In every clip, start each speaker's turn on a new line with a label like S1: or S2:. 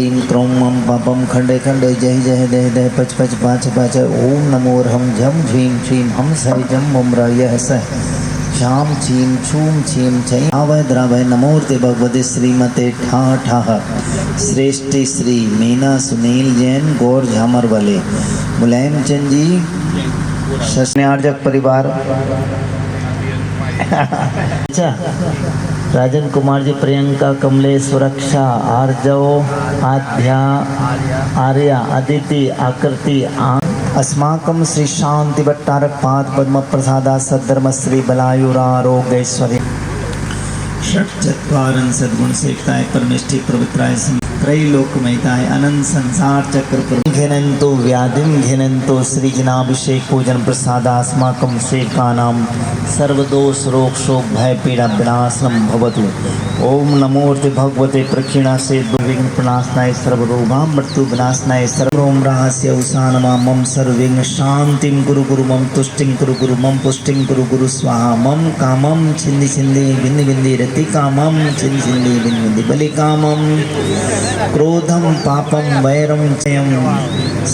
S1: ह्रीं क्रों मं पापं खंडे खंडे जय जय दह दह पच पच पाच पाच ओम नमो रं झं झ्रीं श्रीं हम सह जं मम यह सह श्याम छीं छूम छीं छई आवय द्रावय नमोर्ते भगवते श्रीमते ठा ठाह श्रेष्ठी श्री मीना सुनील जैन गौर झामर वाले मुलायम चंद जी शस्न्यार्जक परिवार अच्छा राजन कुमार जी प्रियंका कमलेश सुरक्षा आर्जव आध्या आर्या अदिति आकृति अस्माकं श्री शांति भट्टारक पाद पद्म प्रसादा सद्धर्म श्री बलायुरारोग्यश्वर्य षट्चत्वारं सद्गुण सेवताय परमेष्टि पवित्राय त्रैलोकमयताय अनंत संसार चक्र पर घिनंतो व्याधिं घिनंतो श्री जनाभिषेक पूजन प्रसादा अस्माकं सेवकानां सर्वदोष रोग शोक भय पीड़ा विनाशनम भवतु। ओम नमोर्ते भगवते प्रक्षिणा से विघ्न प्रणाशनाय सर्वरोगां मृत्यु विनाशनाय सर्वरोम रहस्य उषानमा मम सर्वविघ्न शांतिं गुरु गुरु मम तुष्टिं गुरु गुरु मम पुष्टिं गुरु गुरु स्वाहा मम कामं छिन्दी छिन्दी भिन्नि भिन्नि रति कामं छिन्दी छिन्दी भिन्नि भिन्नि बलि कामं क्रोधम पापम वैरम चयम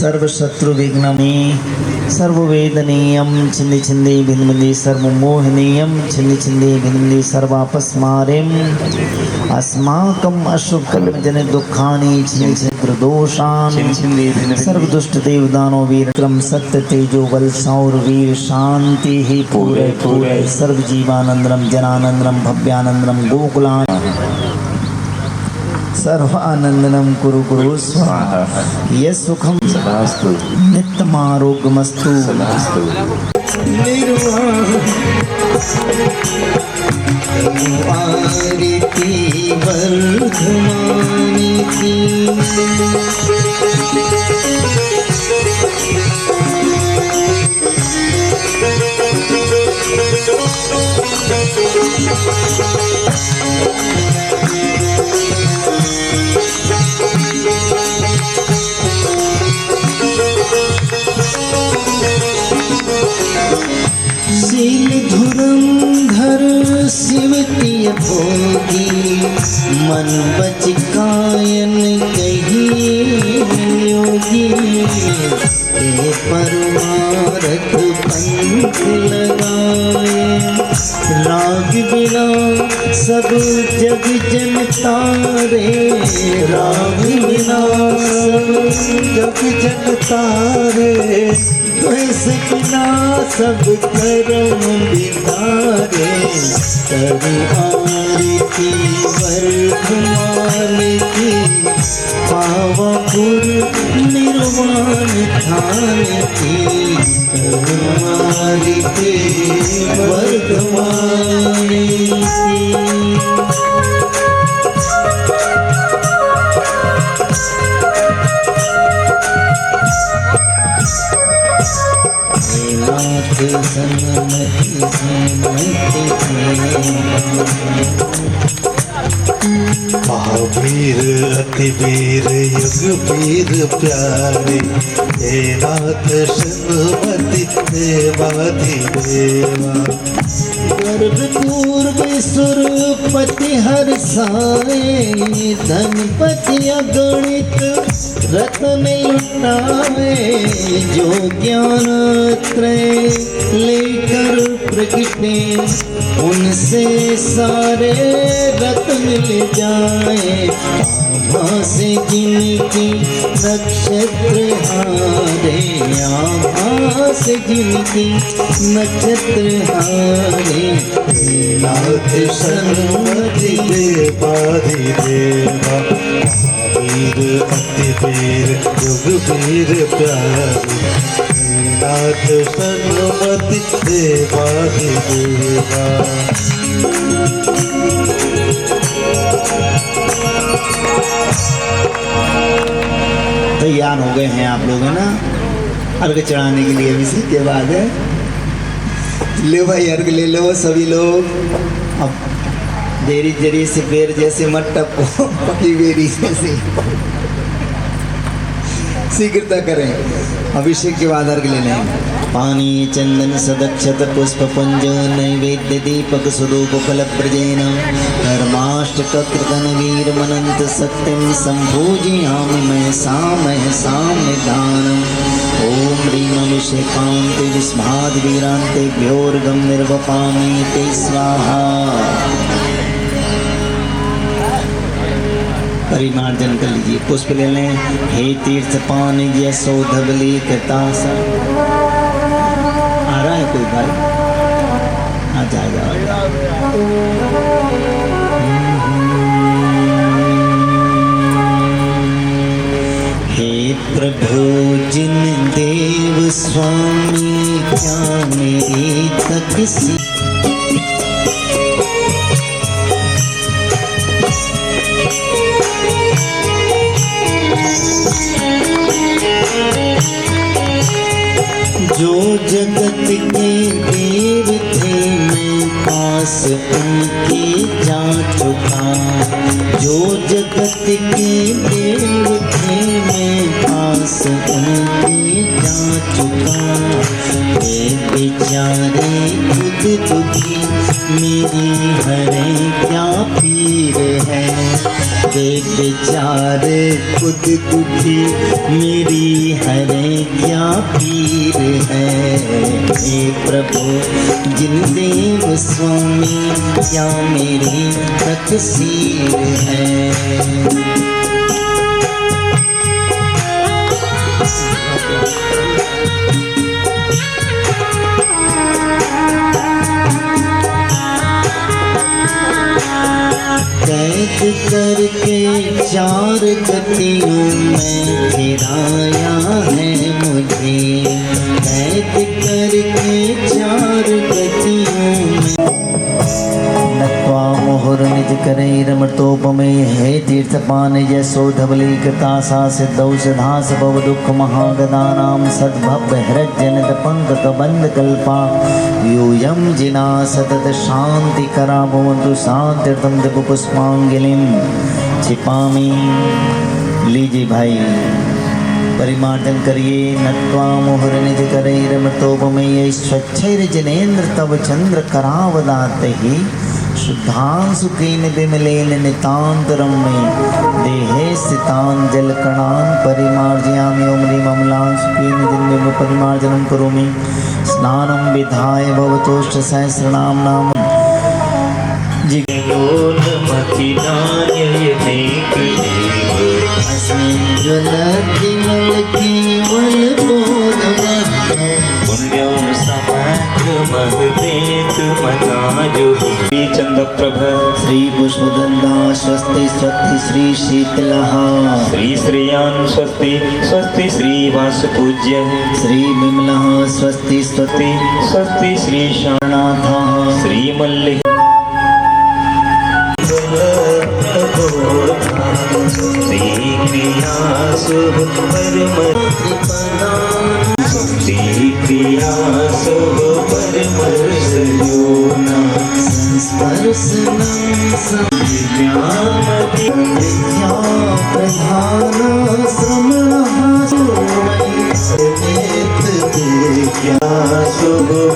S1: सर्वशत्रु विघ्नमे सर्ववेदनीयम छिन्दी छिन्दी भिन्नि भिन्नि सर्वमोहनीयम छिन्दी छिन्दी भिन्नि भिन्नि सर्वापस्मारेम अस्माकं अशुभकल जन दुखानि छिन्दी छिन्दी दोषान् सर्व दुष्ट देवदानो वीर क्रम सत्य तेजो बल सौर वीर शांति ही पूरे पूरे सर्व जीवानंदनम जनानंदनम भव्यानंदनम गोकुलान सर्वानंदनम कुरु कुरु स्वाहा यस्सुखम सदास्तु नित्यमारोग्यमस्तु सदास्तु निर्वाणिति वर्धमानिति शील धुरंधर शिवतीय भोगी मन बच कायन कहिए योगी हे परमारथ पंथ लगाए राग बिना सब जग जनता रे राग बिना सब जग जनता रे कैसे बिना सब कर्म बितारे तरू आरती वर्धमान की पावापुर निर्वाण थान की तरू आरती वर्धमान की नाथ सन्मति
S2: महावीर अति वीर युग वीर प्यारे हे नाथ सन्मति देवाधिदेवा
S1: गर्भ पूर्व सुरपति हर साए धनपति अगणित रत्न लुटाए जो ज्ञान त्रय लेकर प्रगटे उनसे सारे रत्न मिल जाए आभा से जिनकी नक्षत्र हारे आभा से जिनकी नक्षत्र हारे
S2: नाथ सन्मति देवाधिदेवा वीर अति वीर युग वीर प्यारे नाथ सन्मति देवाधिदेवा
S1: तैयार हो गए हैं आप लोग है ना अर्घ चढ़ाने के लिए इसी के बाद है ले भाई अर्घ ले लो सभी लोग। अब देरी जरी से बेर जैसे मत टपको पकी बेरी जैसे शीघ्रता करें अभिषेक के बाद अर्घ ले लें पानी चंदन सदक्षत पुष्प पुंज नैवेद्य दीपक स्वरूप फलप्रजेन कर्माष्टककृतन वीर मनंत सत्यम संपूजयामि मैं साम निधानम। ओम ह्रीं अभिषेकान्ते विस्माद वीरान्ते भ्योर्गम निर्वपामि ते स्वाहा। परिमार्जन कर लीजिए, पुष्प ले लें। हे तीर्थ पानी जैसो धवली कृतासा। आ रहा है कोई भाई? आ जाएगा। हे प्रभु जिन देव स्वामी क्या मेरी तकसी। जो जगत के देव थे मैं पास उनके जा चुका। जो जगत के देव थे मैं पास उनके जा चुका। वे बेचारे खुद दुखी मेरी हरे क्या पीर है। वे बेचारे खुद दुखी मेरी हरे क्या पीर है। हे प्रभु जिन देव स्वामी क्या मेरी तकसीर है। कैद करके चार गतियों में गिराया है मुझे। कैद करके चार गतियों में नत्वा मोहर निज करे रमतोपमे। हे तीर्थ पान जैसो धवली कृतासा सिद्धौ सिद्धास भव दुख महागदानां सद्भव्य हृजनित पंकज बंद कल्पा। यूयं जिना सतत शांति करा भवन्तु शांतिर्तम दिव्य पुष्पांजलिं छिपामि। लीजिए भाई, परिमार्जन करिए। नत्वा मोहर निज करैरमृतोपमेय स्वच्छैर्जनेन्द्र तव चंद्र करावदाते ही शुद्धांशु केन विमलेन नितांतरम में देहे स्थितान जलकणान परिमार्जयामि। ओम ह्रीं अम्लांशु केन जन्मे परिमार्जनं करोमि। स्नानं विधाय भवतोष्ट सहस्रनाम नाम अस्मिन् ज्वलति मल केवल बोधवत्।
S3: पुण्यं समग्रमहदेत मनाजो चंद प्रभ।
S1: श्री पुष्पगंधा स्वस्ति स्वस्ति श्री शीतलः।
S3: श्री श्रेयान् स्वस्ति स्वस्ति श्री वासपूज्य।
S1: श्री विमलः स्वस्ति स्वस्ति
S3: स्वस्ति श्री
S1: शरणाथः।
S3: श्री मल्ल श्री क्रियासु परम श्री क्रियासु परम सयोना
S1: संस्पर्शनं संज्ञामति विद्या प्रधान श्रमणः समेत
S3: क्रियासु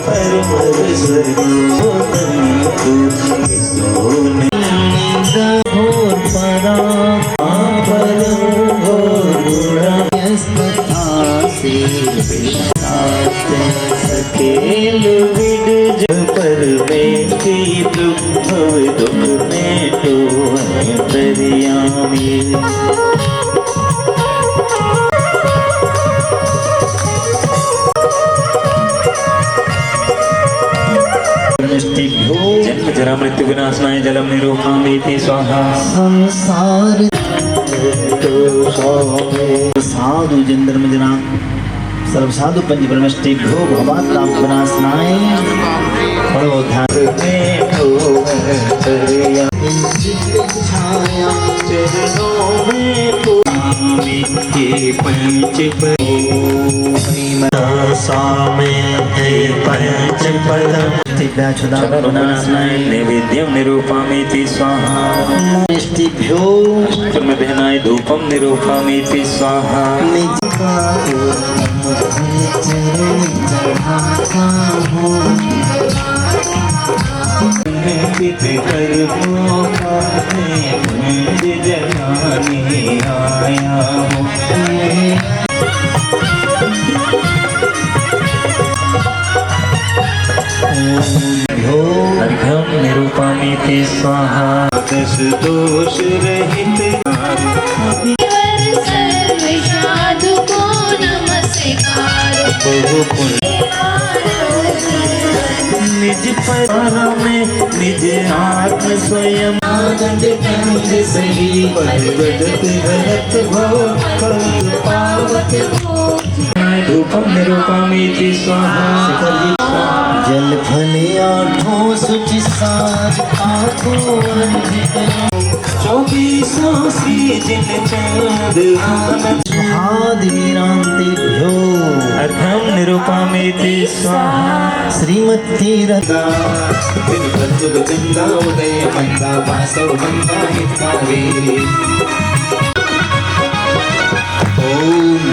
S3: परम सयोनन्तु सोने
S1: घोर परा परम घोर गुणस्तथा से
S3: खेल विड पर में दुख दुख में तो अंतर्यामी। जन्म जरा मृत्यु विनाशनाय जलम निरूपयामि स्वाहा।
S1: संसार साधु जन्म जना सर्व साधु पंच परमेष्टिभ्यो भवात् ताप विनाशनाय बड़ो ध्यान
S3: में तो
S1: छाया
S3: चरणों में पुरानी के पंच पंच पदम
S1: दिव्याचुदा विनाशनाय
S3: नैवेद्यं निरूपयामि स्वाहा।
S1: परमेष्टिभ्यो
S3: बहनाय धूपम निरूपमेति स्वाहा।
S1: निज चरण चढ़ाता हूँ
S3: कर्मों का पुण्य जगाने आया हूँ। अर्घ्यं निरूपमेति स्वाहा। दश दोष रहित
S4: साधु को नमस्कार।
S3: बहु पुण्य निज पर में निज आत्म स्वयं
S1: आनंद कंद सही
S3: बदत हरत भव फल पावत धूपम निरूपमेति स्वाहा।
S1: जल फल आठों सुचि साज आठों
S3: चौबीसों जिन चाँद आनंद
S1: सुहादिवीरांतेभ्यो
S3: अर्घ्यं निरूपमेति स्वाहा।
S1: श्रीमती रदा
S2: गंगा उदय मंदा वासव मंदा हितकारे।
S1: ओम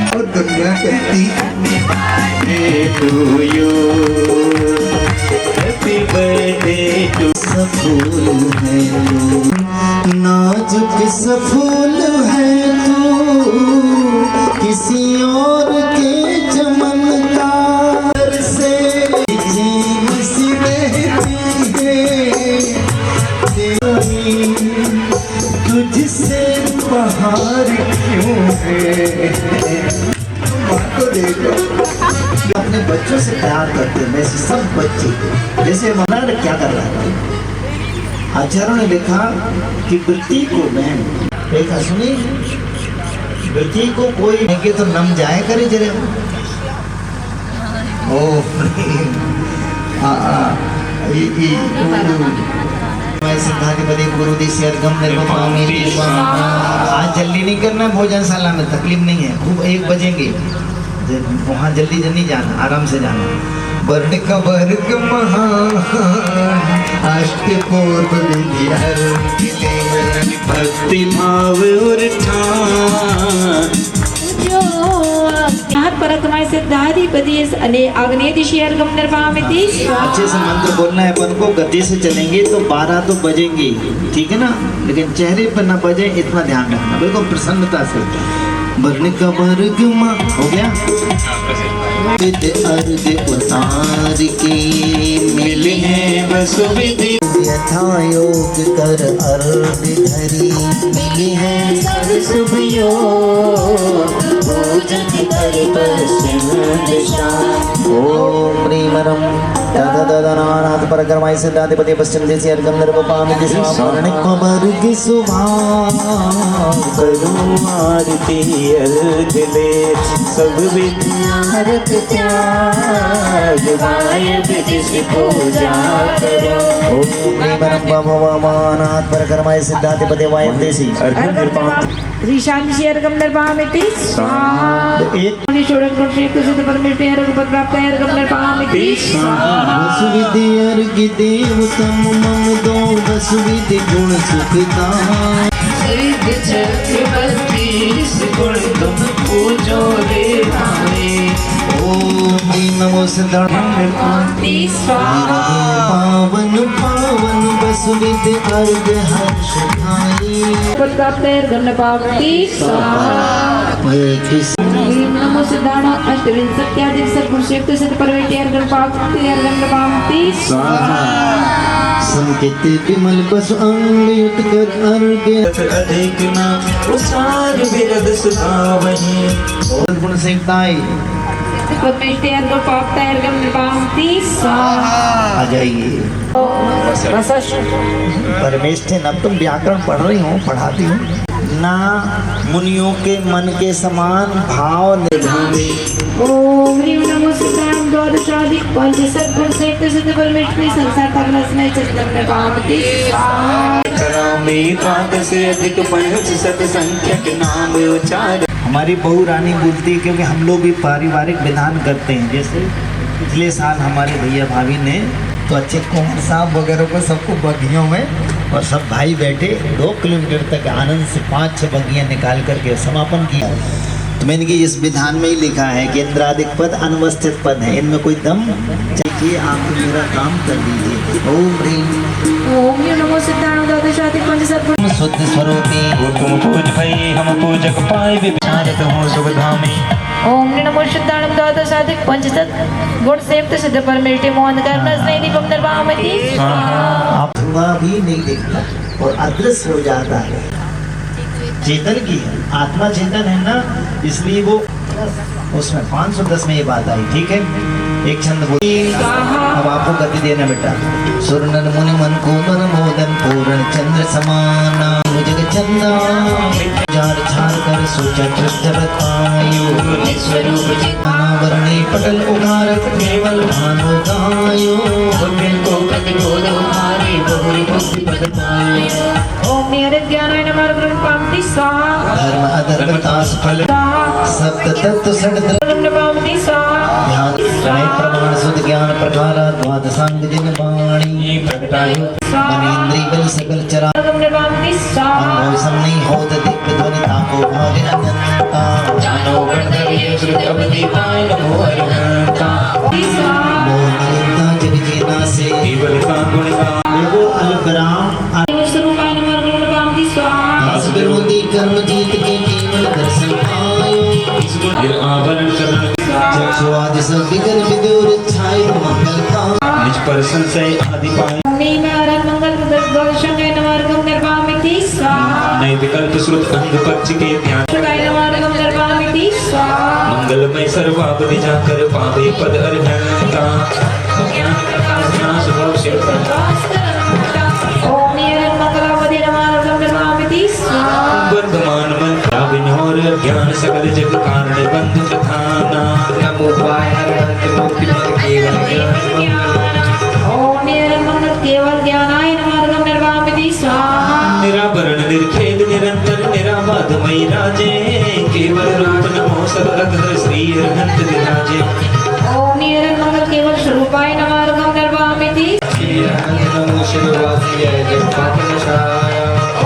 S2: और दुनिया कहती
S3: to you, happy birthday to
S1: फूल है तू नाजुक सा फूल है तू किसी और के चमन का से जीव सी बहती है तुझसे बाहर क्यों है।
S2: तो देखो
S1: अपने बच्चों से प्यार करते हैं वैसे सब बच्चे जैसे मनाड़ क्या कर रहा था। आचार्यों ने लिखा कि वृत्ति को बहन देखा सुनी वृत्ति को कोई नहीं तो नम जाए करे जरे ओ सिद्धाधिपति गुरुदेव अर्घ्यं निरूपमेति स्वाहा। आज जल्दी नहीं करना भोजनशाला में, तकलीफ नहीं है, खूब 1 बजेंगे वहाँ जल्दी जल्दी जाना, आराम से जाना। वर्ण का वर्ग महान अष्टपूर्व विधि
S3: भक्ति भाव और ठान
S4: परतमाय सिद्धाधिपति अने आग्नेय दिशि अर्घ्यं निरूपमेति स्वाहा।
S1: अच्छे से मंत्र बोलना है अपन को। गति से चलेंगे तो 12 तो बजेंगे, ठीक है ना, लेकिन चेहरे पर ना बजे इतना ध्यान रखना, बिल्कुल प्रसन्नता से। वर्ण का वर्ग हो गया विद अर्घ उतार के
S3: मिले हैं बसु विधि
S1: यथा योग कर अर्घ धरी मिली है
S4: सब शुभ योग पूजन कर पश्चिम दिशा।
S1: ओम प्रीमरम तददनानाथ परकर्माय सिद्धाधिपति पश्चिम दिशि अर्घ्यं निरूपमेति स्वाहा। वर्ण का वर्ग सुभाग
S3: करो आरती अर्घ दे सब विद्यारत त्याग वाय विधि से पूजा करो।
S1: ओम प्रीमरम भगवानाथ परकर्माय सिद्धाधिपति वायम देसी
S3: अर्घ्यं निरूपमेति
S4: ईशान दिशि अर्घ्यं निरूपमेति स्वाहा।
S1: एक
S4: षोडश गुण श्री कृष्ण परमेश्वर अर्घ्यं प्राप्त अर्घ्यं निरूपमेति स्वाहा।
S1: वसुविधि अर्घ देव तम मम दो वसुविधि गुण सुखता
S3: सिद्ध चक्रवर्ती गुण तुम पूजो देवाए।
S1: ओम नमो
S4: निरूपमेति स्वाहा।
S1: पावन पावन वसुविधि अर्घ हर्ष धाई
S4: प्राप्त अर्घ्यं निरूपमेति स्वाहा। नमो सिद्धार्थ अष्टविंशत्यादि सर्वश्रेष्ठ सिद्ध परमेश्वर अर्घ्यं प्राप्त अर्घ्यं निरूपमेति स्वाहा।
S1: संकेत विमल बस अंगयुत कर अर्घ
S3: अधिक नाम उचार विरद सुखावही।
S1: गुण संहिताएं
S4: परमेश्वर अर्घ्यं प्राप्त अर्घ्यं निरूपमेति स्वाहा।
S1: आ जाइए। परमेष्ठिन, अब तुम व्याकरण पढ़ रही हो, पढ़ाती हूँ ना। मुनियों के मन के समान भाव निर्धारे।
S4: ओम ह्रीं नमो सिद्धाय द्वादशाधिक पंच सद्गुण संयुक्त सिद्ध परमेश्वरी संसार तग्नस्मय चित्तं निरूपमेति स्वाहा।
S3: करामी प्रात से अधिक पंच सत संख्यक नाम उचार।
S1: हमारी बहू रानी बोलती है क्योंकि हम लोग भी पारिवारिक विधान करते हैं। जैसे पिछले साल हमारे भैया भाभी ने तो अच्छे कुंवर साहब वगैरह को सबको बगियों में, और सब भाई बैठे 2 किलोमीटर तक आनंद से 5-6 बगियां निकाल करके समापन किया। तो मैंने कि इस विधान में ही लिखा है कि इंद्रादिक पद अनवस्थित पद है, इनमें कोई दम चाहिए, आप मेरा काम कर दीजिए। ओम ह्रीं
S4: ओम नमो सिद्धाणु द्वादशाधिक पंचसद्गुण
S1: शुद्ध स्वरूपी
S3: वो तुम पूज भई हम पूजक पाए विचारत हो शुभ धामी।
S4: ओम नमो सिद्धाणु द्वादशाधिक पंचसद्गुण सेव्य सिद्ध परमेष्टि मोहन कर्म स्नेह दीपम निर्वामति स्वाहा।
S1: आप धुआं भी नहीं दिखता और अदृश्य हो जाता है। चेतन की है, आत्मा चेतन है ना, इसलिए वो उसमें 510 में ये बात आई। ठीक है, एक छंद बोल, अब आपको गति देना बेटा। सुरनन मुनि मन को मन मोदन पूर्ण चंद्र समाना जग चंदा जार छार कर सोचा जगतायो अनावरणी पटल उगार केवल भानु गायो को प्रतिबोध उगारे बहुरी भक्ति पद पायो।
S4: ओम नियत ज्ञानाय नमः गुरुपामति स्वाहा।
S1: धर्म अधर्म तास फल सप्त तत्व षड
S4: नमामि स्वाहा।
S1: ध्यान त्रय प्रमाण शुद्ध ज्ञान प्रकार द्वादशांग जिन वाणी मनेन्द्रिय बल सकल चरा
S4: नमामि स्वाहा।
S1: अनुभव सम नहीं होत दिव्य ध्वनि ताको भाग अनंता
S3: जानो गणधर्य श्रुति अवधि पाए नमो अरहंता।
S1: मोहनिता जग जीना से
S3: केवल का गुण का
S1: वो अलबराम
S4: स्वरूपाय नमः गुरुपामति स्वाहा।
S1: आस विरोधी कर्म जीत के केवल दर्शन आयो
S3: इस गुण फिर आवरण करण
S1: चक्षुआदि सब विघ्न विदुर छायो मंगल का
S3: निज पर संशय आदि पाए।
S4: नीमारं मंगल दर्शनाय नमः निर्वामिति स्वाहा।
S3: नए विकल्प श्रुत अंग पक्ष के ध्यान
S4: शुकाय नमः निर्वामिति स्वाहा।
S3: मंगलमय सर्वावधि जाकर पावे पद अरहंता। ज्ञान प्रकाश नाश भव शिव
S4: ओम नियत मंगलावधि नमः निर्वामिति स्वाहा।
S3: वर्धमान मन विनोर ज्ञान सकल जग कारण बंधु प्रधाना।
S2: नमो पाय हरहंत मुक्ति पद केवल ज्ञान।
S4: ओम नियत मंगल केवल ज्ञानाय नमः निर्वामिति स्वाहा।
S3: निरावरण निर्खेद निरंतर निराबाधमयी राजे केवल रूप नमो सर्वधर श्री अरहंत विराजे।
S4: ओम नियत मंगल केवल स्वरूपाय नमः निर्वामिति।
S2: श्री हरहंत नमो शिववासी जय जगन्नाथाय।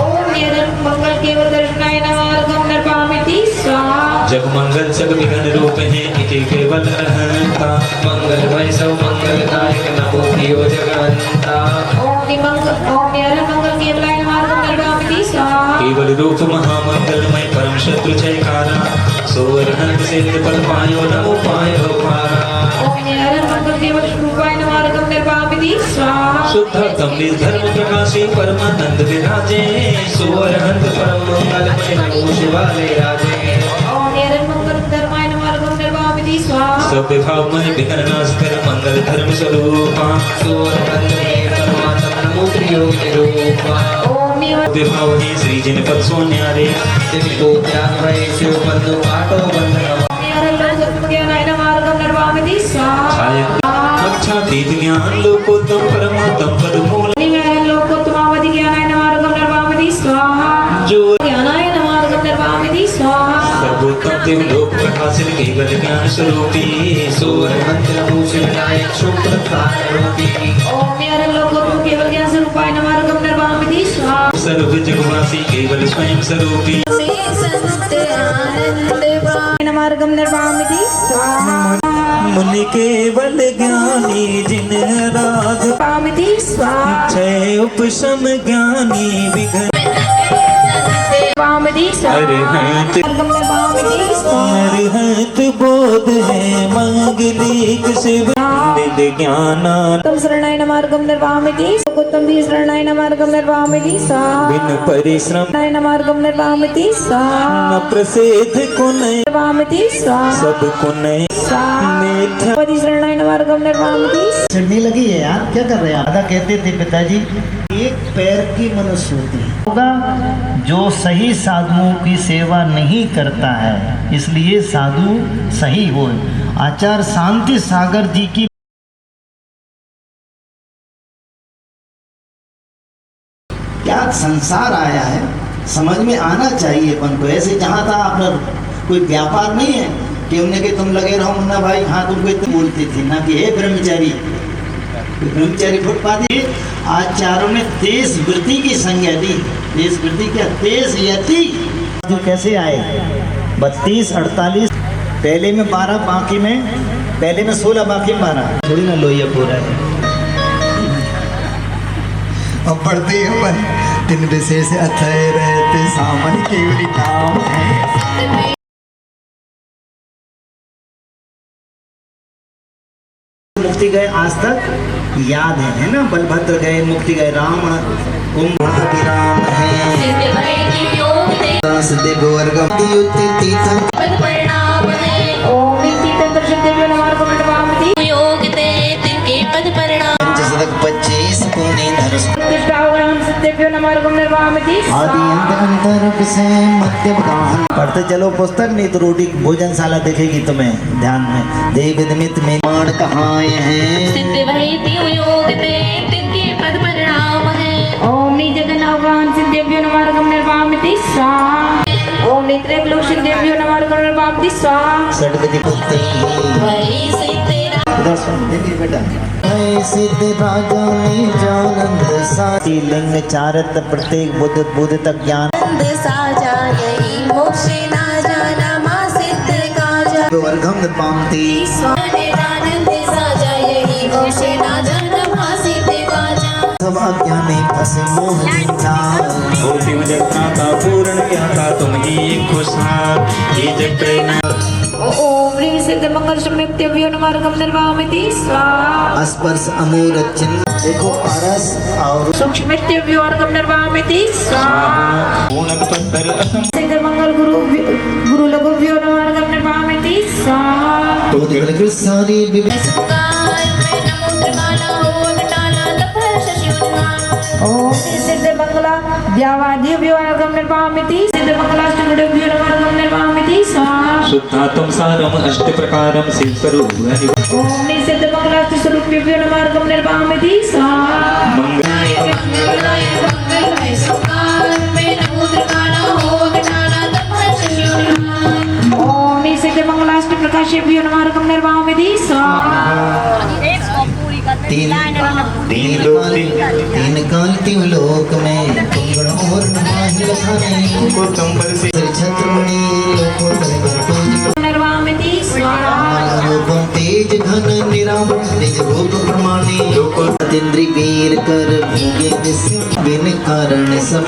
S4: ओम नियत मंगल केवल दर्शनाय नमः निर्वामिति स्वाहा।
S3: जग मंगल जग विघ्न रूप है इति केवल अरहंता।
S2: मंगलमय सब मंगलदायक नमो प्रियो जगन्ता।
S4: ओम नियत मंगल केवलाय नमः निर्वामिति स्वाहा।
S3: केवल रूप महामंगलमय परम शत्रु जयकारा। सो अरहंत सिद्ध पद पायो नमो पायो पारा।
S4: ओम नियत मंगल केवल स्वरूपाय नमः निर्वामिति स्वाहा।
S3: शुद्धतम निर्धर्म प्रकाशी परमानंद विराजे। सो अरहंत परम मंगलमय नमो शिवालय राजे।
S4: ओम नियत मंगल धर्माय नमः निर्वामिति स्वाहा।
S3: सब विभाव मन विघ्न नाश कर मंगल धर्म स्वरूपा।
S2: सोरहंत में परमात्मा नमो प्रियो निरूपा।
S4: ओम नियत
S3: विभाव ही श्री जिन पद सो न्यारे।
S2: दिव्यो त्याग भय शिव बंधु आटो बंधन।
S4: ज्ञानाय नमः निर्वामिति स्वाहा।
S3: अच्छा तीत ज्ञान लोकोत्तम परमात्म पद मूल।
S4: निमेरं लोकोत्तमावधि ज्ञानाय नमः निर्वामिति स्वाहा।
S3: जो
S4: ज्ञानाय नमः निर्वामिति स्वाहा।
S3: सर्वोत्तम देव लोक प्रकाशित केवल ज्ञान स्वरूपी।
S2: सोरहंत नमो शिवनायक शुक्र रूपी।
S4: ओम नियत लोकोत्तम केवल ज्ञान स्वरूपाय नमः निर्वामिति स्वाहा।
S3: सर्व जगवासी केवल स्वयं स्वरूपी।
S4: नमः निर्वामिति स्वाहा।
S3: मुनि केवल ज्ञानी जिन राध
S4: निर्वामिति स्वाहा।
S3: क्षय उपशम ज्ञानी विघ्न
S4: निर्वामिति स्वाहा।
S3: अरहंत
S4: निर्वामिति स्वाहा।
S3: अरहंत बोध है मंगलिक शिव निध ज्ञाना।
S4: तुम शरणाय नमः निर्वामिति लोकोत्तम भी शरणाय नमः निर्वामिति स्वाहा।
S3: बिन परिश्रम
S4: शरणाय नमः निर्वामिति स्वाहा।
S3: न प्रसिद्ध कुन
S4: निर्वामिति स्वाहा।
S3: सब कुन
S4: स्वाहा।
S3: मिथ
S4: पति शरणाय नमः निर्वामिति।
S1: चिढ़ने लगी है यार, क्या कर रहे हैं? दादा कहते थे पिताजी, एक पैर की मनुष्य होती होगा जो सही साधुओं की सेवा नहीं करता है, इसलिए साधु सही हो। आचार्य शांति सागर जी की क्या संसार आया है, समझ में आना चाहिए अपन को। ऐसे जहाँ था अपना कोई व्यापार नहीं है कि हमने कि तुम लगे रहो मुन्ना भाई, हाँ तुमको इतने बोलते थे ना कि हे ब्रह्मचारी ब्रह्मचारी फुटपाथ आज चारों ने देश वृद्धि की संज्ञा दी। देश वृद्धि क्या, देश यति जो कैसे आए 32 48 पहले में 12 बाकी में पहले में 16 बाकी में 12 थोड़ी ना लोहिया पूरा है।
S5: अब पढ़ते हैं पर दिन विशेष अथय रहते सामन केवली नाम है।
S1: मुक्ति गए आज तक याद है ना, बलभद्र गए मुक्ति गए, राम कुंभ विराम है सिद्धि वर्गम
S4: ओम तीर्थंकर सिद्धेभ्यो नमः कर्मणि
S1: पंचशतक 25 पुण्य धर
S4: प्रतिष्ठावहं सिद्धेभ्यो नमः कर्मणि
S1: आदि अंत अंतर से मध्य गान। पढ़ते चलो पुस्तक, नहीं तो रोटी भोजनशाला दिखेगी तुम्हें ध्यान में। देव निमित्त में माण कहाँ हैं
S4: ओम नी जगन्नाथ सिद्धेभ्यो नमः कर्मणि स्वाहा। ओम नेत्रलोक सिद्धेभ्यो नमः कर्मणि स्वाहा।
S1: षडविधि पुत्री इधर सुन देखिए बेटा, सिद्ध राजा निजानंद साती लिंग चारत प्रत्येक बुद्ध बुद्ध तक ज्ञान वर्गम पामती सब अज्ञानी फंसे मोह जाल।
S3: भूति जगता पूर्ण ज्ञाता तुम ही खुशहाल ये जग प्रेरणा।
S4: ओम ह्रीं सिद्ध मंगल संयुक्तेभ्यो नमः कर्मणि स्वाहा।
S1: स्पर्श अमूर्त चिन्ह देखो अरस और
S4: सूक्ष्मेभ्यो कर्मणि स्वाहा।
S3: पूर्ण पत्थर असम
S4: सिद्ध मंगल गुरु लघुभ्यो नमः कर्मणि स्वाहा।
S1: तो देखो सारी
S4: ओम सिद्ध मंगला द्यावादिभ्यो कर्मणि सिद्ध मंगलाष्टभ्यो नमः कर्मणि स्वाहा।
S3: शुद्धात्म सारम अष्ट प्रकारम शिव स्वरूप
S4: ओम सिद्ध मंगलाष्ट स्वरूपेभ्यो नमः कर्मणि स्वाहा। ओम सिद्ध मंगलाष्ट प्रकाशेभ्यो नमः कर्मणि स्वाहा।
S1: तीन काल तीन लोक में कुंगण और नमाहि लखाने
S3: को चंबर से
S1: छत्रमणि लोको
S4: कर्मणि स्वाहा।
S1: रूपम तेज घन निरावरण निज रूप प्रमाणे लोको इंद्रि वीर कर भोगे बिन कारण सब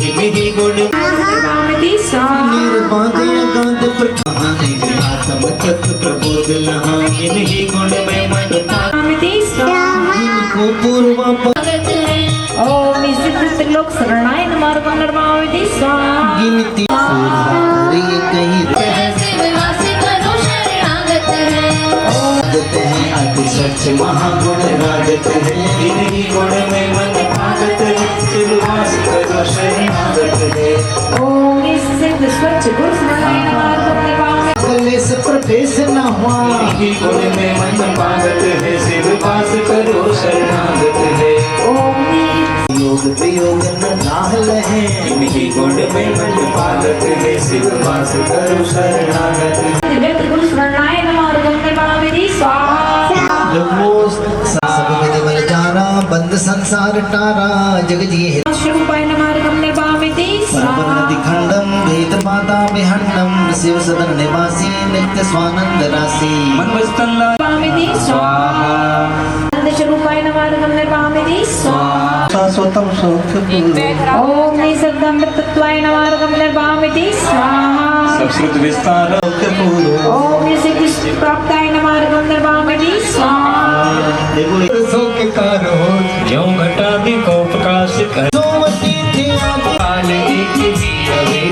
S3: इन्हीं गुण
S4: कर्मणि स्वाहा।
S1: निर्बाध अगाध प्रकाने आत्म तत्व प्रबोध लहा
S3: इन्हीं गुण में मन
S4: कर्मणि स्वाहा।
S1: को पूर्व
S4: ओम सिद्ध त्रिलोक शरणाय नमः कर्मणि स्वाहा।
S1: गिनती सूर्य कहीं आगत है अति सच महागुण रागत है
S3: इन्हीं गुण में मन भागत है सिलवास करो शरणागत है।
S4: ओम सिद्ध स्वच्छ गुरु शरणाय नमः कर्मणि
S1: कलेश प्रवेश न हुआ
S3: इन्हीं गुण में मन भागत है सिलवास करो शरणागत है।
S4: ओम
S1: योग प्रयोग न नाहल है
S3: इन्हीं गुण में मन भागत है सिलवास करो शरणागत है।
S4: दिव्य गुरु शरणाय नमः कर्मणि स्वाहा।
S1: सब विधि बल जारा बंद संसार टारा जग जी
S4: स्वरूपाय नमः कर्मणि स्वाहा।
S1: नदी खंडम भेद पाता विहंडम शिव सदन निवासी नित्य स्वानंद राशि
S3: मन वस्तल्ला
S4: कर्मणि स्वाहा। आनंद स्वरूपाय नमः कर्मणि स्वाहा।
S1: शाश्वतम सौख्य
S4: ओम निसद्धामृतत्वाय नमः कर्मणि स्वाहा।
S3: संस्कृत विस्तार
S4: ओम सिद्धि प्राप्ताय नमः कर्मणि स्वाहा।
S1: देखो
S5: सो के कारो
S3: ज्यों घटादि को प्रकाश कर
S1: सोमती थी आगे
S3: काल एक ही रवे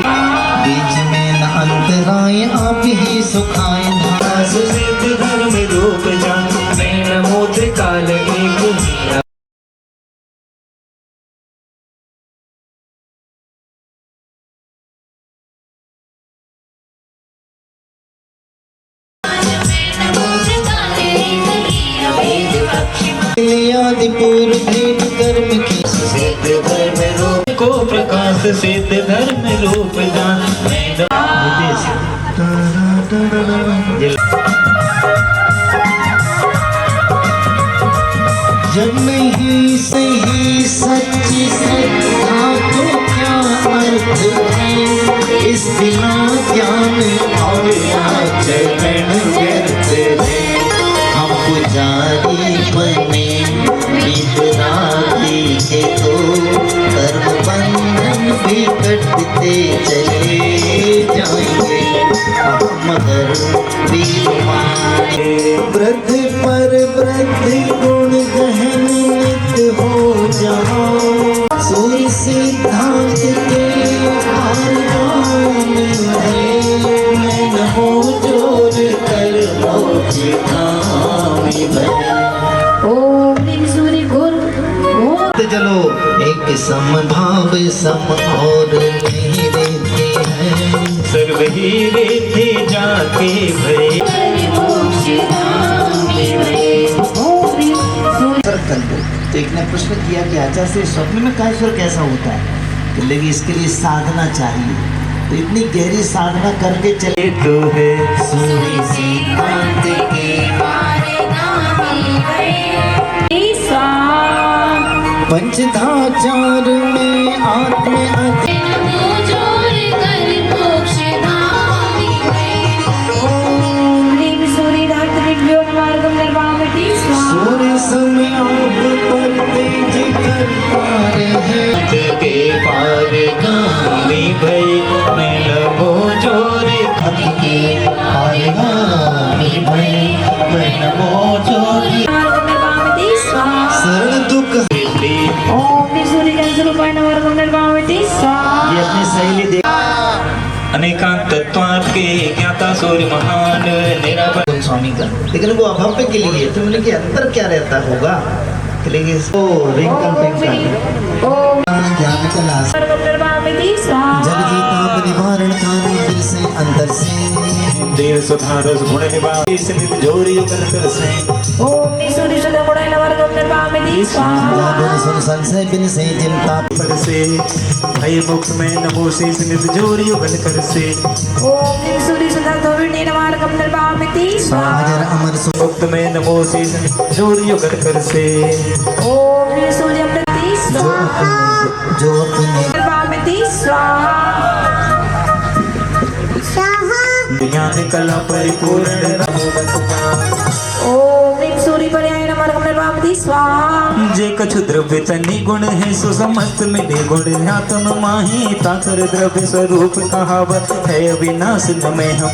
S1: बीच में न अंतराय आप ही सुखाए
S3: दास सिद्ध धर्म रूप जान मैं नमोद काल एक ही
S1: आदि पूर्व भेद कर्म की
S3: सिद्ध धर्म रूप को प्रकाश सिद्ध धर्म रूप जान मैं
S1: जब नहीं सही सच्ची श्रद्धा तो क्या अर्थ है, इस बिना ज्ञान और आचरण व्यर्थ है। हम पुजारी बने विदरागी के तो कर्म बंधन भी कटते चले जाएंगे, मगर वृद्धि पर वृद्धि गुण गहन नित्य हो जाओ, सोई सिद्धांत के आर्गान है, मैं न हो जोर कर मोक्ष धाम भरे।
S4: ओम ह्रीं सूर्य गुरु
S1: चलो एक समभाव सम और नहीं देते हैं,
S3: सर्व ही वेदे जाके भय।
S1: तो एक ने प्रश्न किया कि आचार्य से स्वप्न में का ईश्वर कैसा होता है, लेकिन इसके लिए साधना चाहिए, तो इतनी गहरी साधना करके चले
S3: तो है
S1: सूर्य सिद्धांत के पंचधाचार में आत्म सूर्य समय आप पर तेज कर पार है,
S3: के पार गामी भय, मैं लबो जोरे
S1: के पार गामी भय, मैं नमो जोरी शरण दुख। ये अपनी सहेली देख
S3: अनेकांत तत्वार्थ के ज्ञाता सूर्य महान निरापर
S1: स्वामी का, लेकिन वो अभव्य के लिए तो उनके अंदर क्या रहता होगा, लेकिन इसको रिंकल ज्ञान का लाश जग जीता निवारण कानून से अंदर से
S3: देव सुधारस गुण निवास नित जोरी युगल कर से।
S1: सुन संशय बिन से चिंता
S3: पर से भय मुक्त में नमो से नित जोरी युगल कर से।
S1: हाजर अमर
S3: मुक्त में नमो से जोरी युगल कर से।
S1: जो अपने
S3: ज्ञान कला परिपूर्ण जे कछु द्रव्य तनि गुण है सो समस्त मिले गुण आत्म माही ताकर द्रव्य स्वरूप कहावत है अविनाश न में हम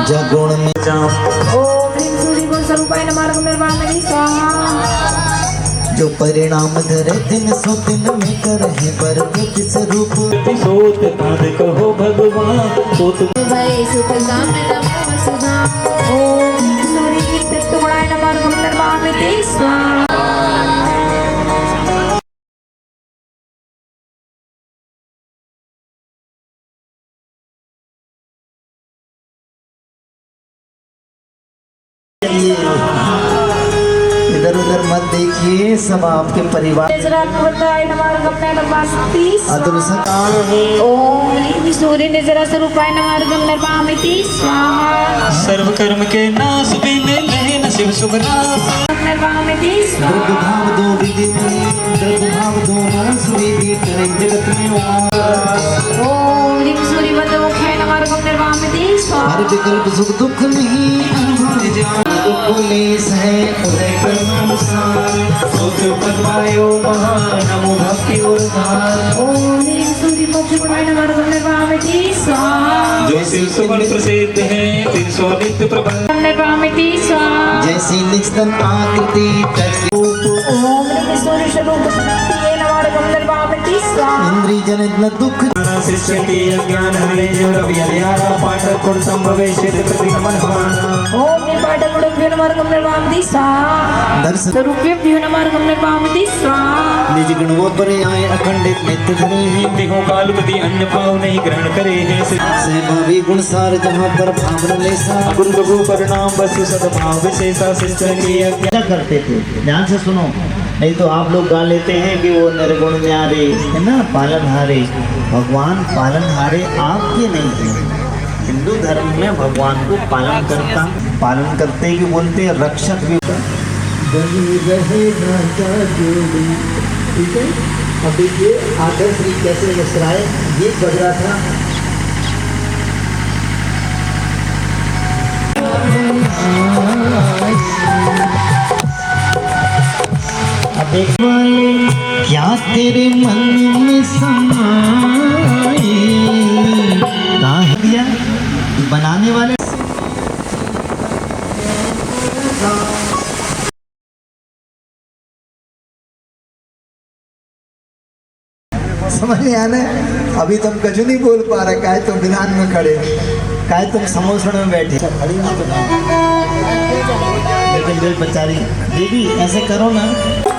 S1: जगुण में जो परिणाम धरे दिन सो दिन में कर है वर्ग किस रूप
S3: सोत पाद कहो भगवान सोत
S1: इधर उधर मत देखिए, सब आपके परिवार अदृश्य
S3: सर्व कर्म के नाश बिन लेन शिव सुखनाश
S1: द्रव्य भाव दो विधि में द्रव्य भाव दो मानस विधि करें जगत में हर विकल्प सुख दुख नहीं अनुभव जान पुलिस है उदय कर्मानुसार
S3: सूत्र पद्मायो महानमो भक्ति जो शिव सुगुण प्रसिद्ध है तिन सो नित्य प्रबंध
S1: जैसी निस्तन आकृति इंद्री जन दुख
S3: शिष्य के ज्ञान हरे जो रवि हरियारा पाठक कुण संभवे श्री प्रतिक्रमण
S1: निज गुण वो परे आए अखंडित नित्य धरे हैं
S3: देखो काल कति अन्य भाव नहीं ग्रहण करे हैं
S1: सहभावी गुण सार जहाँ पर भावना लेसा
S3: गुरु प्रभु परिणाम वस्तु सद्भाव विशेषा शिष्य की
S1: क्या करते थे, ध्यान से सुनो, नहीं तो आप लोग गा लेते हैं कि वो निर्गुण न्यारे है ना पालनहारे। भगवान पालनहारे आपके नहीं है, हिंदू धर्म में भगवान को पालन करता पालन करते भी बोलते हैं, रक्षक भी।
S5: बनी रहे राजा जोड़ी। ठीक है, अब देखिए आकर श्री कैसे मुस्कुराए, गीत बज रहा था।
S1: अब एक क्या तेरे मन में समाए, कहाँ है दिया बनाने वाले।
S5: समझ में आना है? अभी तुम कछु नहीं बोल पा रहे, काहे तुम विधान में खड़े,
S1: काहे तुम समोसण में बैठे। लेकिन दिल बेचारी दीदी ऐसे करो ना।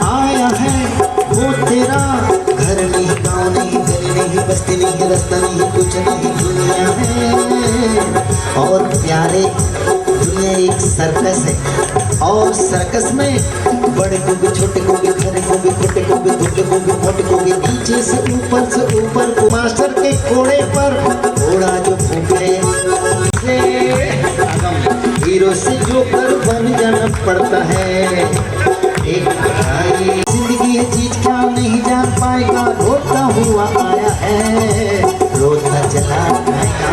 S1: आया है वो तेरा घर नहीं, गाँव नहीं, गली नहीं, बस्ती नहीं, रास्ता नहीं, कुछ नहीं, दुनिया है। और प्यारे दुनिया एक सर्कस है, और सर्कस में बड़े को भी, छोटे को भी, खरे को भी, खोटे को भी, धोखे को भी, मोटे को भी, नीचे से ऊपर को मास्टर के घोड़े पर घोड़ा जो फूटे, हीरो से जो कर बन जाना पड़ता है। एक भाई जिंदगी है चीज क्या नहीं जान पाएगा, रोता हुआ आया है, रोता चला आएगा।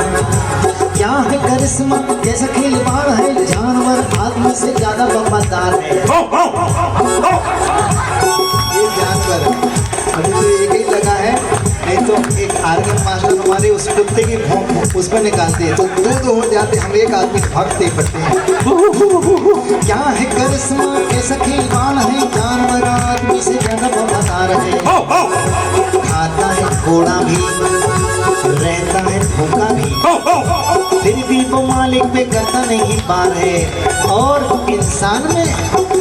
S1: क्या है करिश्मा, कैसा खिलवाड़ है, जानवर आदमी से ज्यादा वफादार है। ये जानवर अभी तो एक ही लगा है, नहीं तो एक आर्गन मास्टर हमारे उस कुत्ते की भौंक उस पर निकालते हैं तो दो हो जाते, हम एक आदमी भागते पड़ते हैं। क्या है करिश्मा, कैसा खिलवाड़ है, जानवर आदमी से ज्यादा वफादार है। खाता है घोड़ा भी, रहता है भूखा भी, फिर भी वो मालिक पे करता नहीं पार है। और इंसान में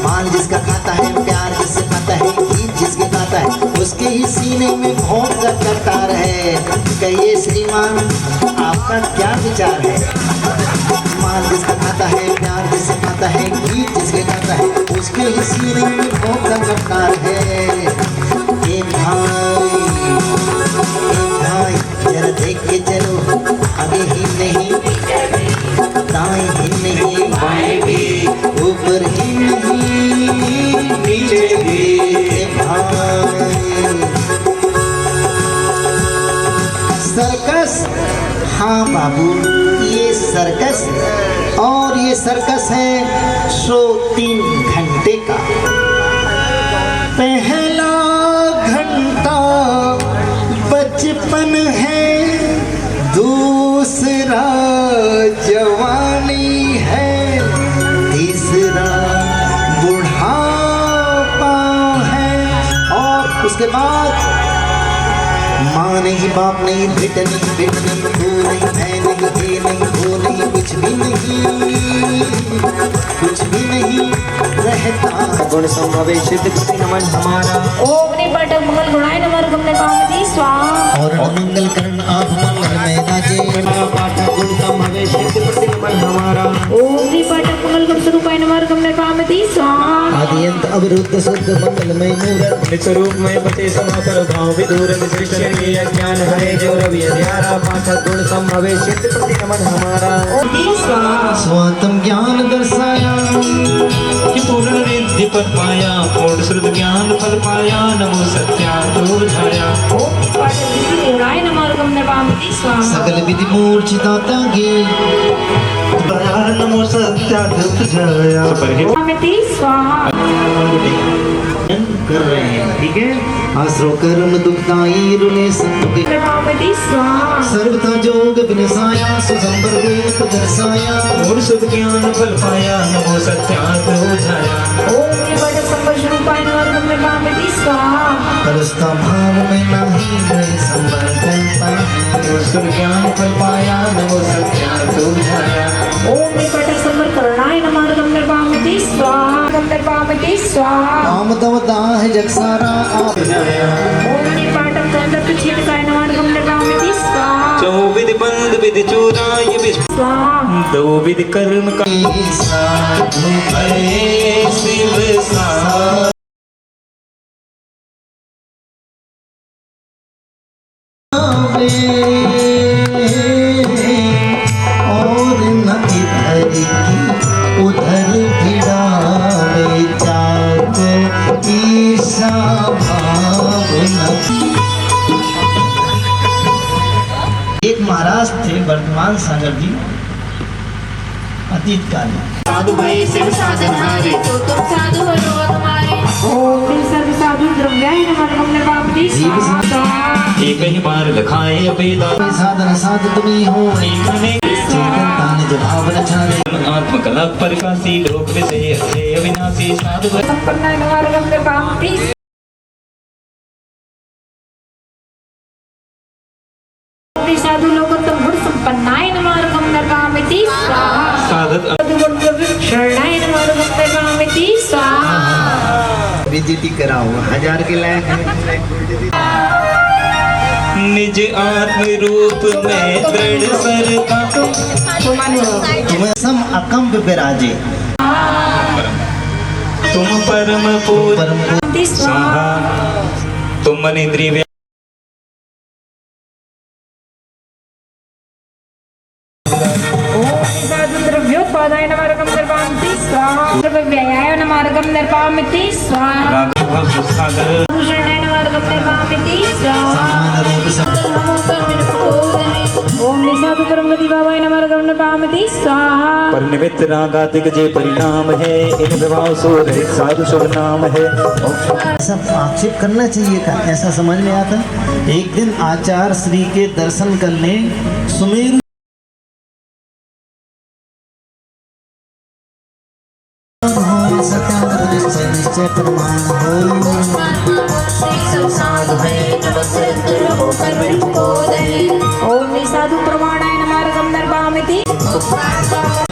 S1: माल जिसका खाता है, प्यार जिससे खाता है, गीत जिसके गाता है, उसके ही सीने में भौंक का करतार है। कहिए श्रीमान आपका क्या विचार है? माल जिसका खाता है, प्यार जिससे खाता है, गीत जिसके गाता है, उसके ही सीने में भौंक का करतार है। एक भाई जरा देख के चलो, आगे ही नहीं, दाएं ही नहीं, बाएं भी, ऊपर ही नहीं, नीचे भी। भाई सर्कस, हाँ बाबू ये सर्कस, और ये सर्कस है शो 3 घंटे का। पहला घंटा बचपन है, दूसरा जवानी है, तीसरा बुढ़ापा है, और उसके बाद माँ नहीं, बाप नहीं, बेटा नहीं, बेटा नहीं, तू नहीं, मैं नहीं, ये नहीं, वो नहीं, कुछ भी नहीं, कुछ भी नहीं रहता।
S2: गुण संभवे सिद्ध नमन हमारा।
S4: ओम निपटक मंगल गुणाय नमः गमने पामति स्वाहा।
S1: और मंगल करण आप मंगल में नाचे।
S2: गुण संभवे सिद्ध नमन हमारा।
S4: ओम निपटक मंगल गुण स्वरूपाय नमः गमने पामति स्वाहा।
S1: आदि अंत अवरुद्ध शुद्ध मंगलमय मूरत,
S2: स्वरूप में बचे समापर भाव विदूर विशिष्ट ज्ञान हरे जो रवि ध्यारा। पाठक गुण संभवे सिद्ध नमन हमारा।
S4: स्वाहा।
S1: स्वात्म ज्ञान दर्शाया,
S3: कि पूर्ण रिद्धि पद पाया, पूर्ण श्रुत ज्ञान फल पाया, नमो सत्याग्रह बुझाया।
S4: ओम निपटक गुणाय नमः गमने पामति स्वाहा।
S1: सकल विधि मूर्छिताता गे,
S3: नमो सत्याग्रह बुझाया।
S4: पामति स्वाहा।
S1: कर रहे हैं, ठीक है। आश्रो कर्म दुखदाई रुने संतुके,
S4: पामति स्वाहा।
S1: सर्वथा जोग विनसाया, सुसंबर वेद दर्शाया,
S3: पूर्ण शुद्ध ज्ञान फल पाया, नमो सत्याग्रह बुझाया।
S4: ओम निपटक संपर स्वरूपाय नमः गमने पामति स्वाहा।
S1: कलुषता भाव में नहीं गए संबर कल्पा,
S3: पूर्ण शुद्ध ज्ञान फल पाया, नमो सत्याग्रह बुझाया।
S4: ओम निपटक संपर करणाय नमः गमने पामति स्वाहा। गमने पामति स्वाहा।
S1: काम दव दाह जग सारा आप
S4: ओम निपटक गंधर्व छिटकाय नमः गमने पामति स्वाहा।
S3: चौविध बंद विधि चूराय विश्व,
S4: स्वाहा।
S3: दो विधि कर्म का
S1: साधु
S3: भय शिव सा।
S1: और न इधर की वर्तमान सागर जी अतीत काल में।
S4: साधु भय शिव साधनारे तो तुम साधु हो हमारे। ओम सर्व साधु द्रव्याय नमः नमामि स्वाहा।
S3: एक ही बार लखाए वेदा
S1: साधन साधु तुम्ही हो
S3: एक में
S1: चेतन तान जो भावना छाड़े
S3: आत्मकला प्रकाशी लोक विषय अक्षय अविनाशी साधु
S4: संपन्नाय नमः नमामि। साधु लोकोत्तम गुण संपन्नाय नमः नमामि स्वाहा।
S3: साधक
S4: शरणाय नमः नमामि स्वाहा।
S1: विजिटी कराओ 1000 के लायक है।
S3: निज आत्म रूप में दृढ़ सरता
S1: तुम्हें सम अकम्प विराजे
S3: तुम परम पूज
S1: परम
S3: स्वाहा। तुम मन इंद्रिय
S4: साधु द्रव्योत्पादाय नमः नमामि स्वाहा। द्रव्यव्ययाय नमः नमामि स्वाहा।
S3: सागर
S4: भूषणाय नमः नमामि स्वाहा।
S1: समान रूप
S4: ओम निसाधु परमगति भावाय नमः नमामि स्वाहा।
S3: पर निमित्त रागातिक जे परिणाम है इन विभाव सो रहित साधु शुभ नाम है।
S1: ऐसा आक्षेप करना चाहिए था, ऐसा समझ में आता। एक दिन आचार्य श्री के दर्शन करने सुमेरु निश्चय प्रमाण हो।
S4: ओम निसाधु प्रमाणाय नमः नमामि।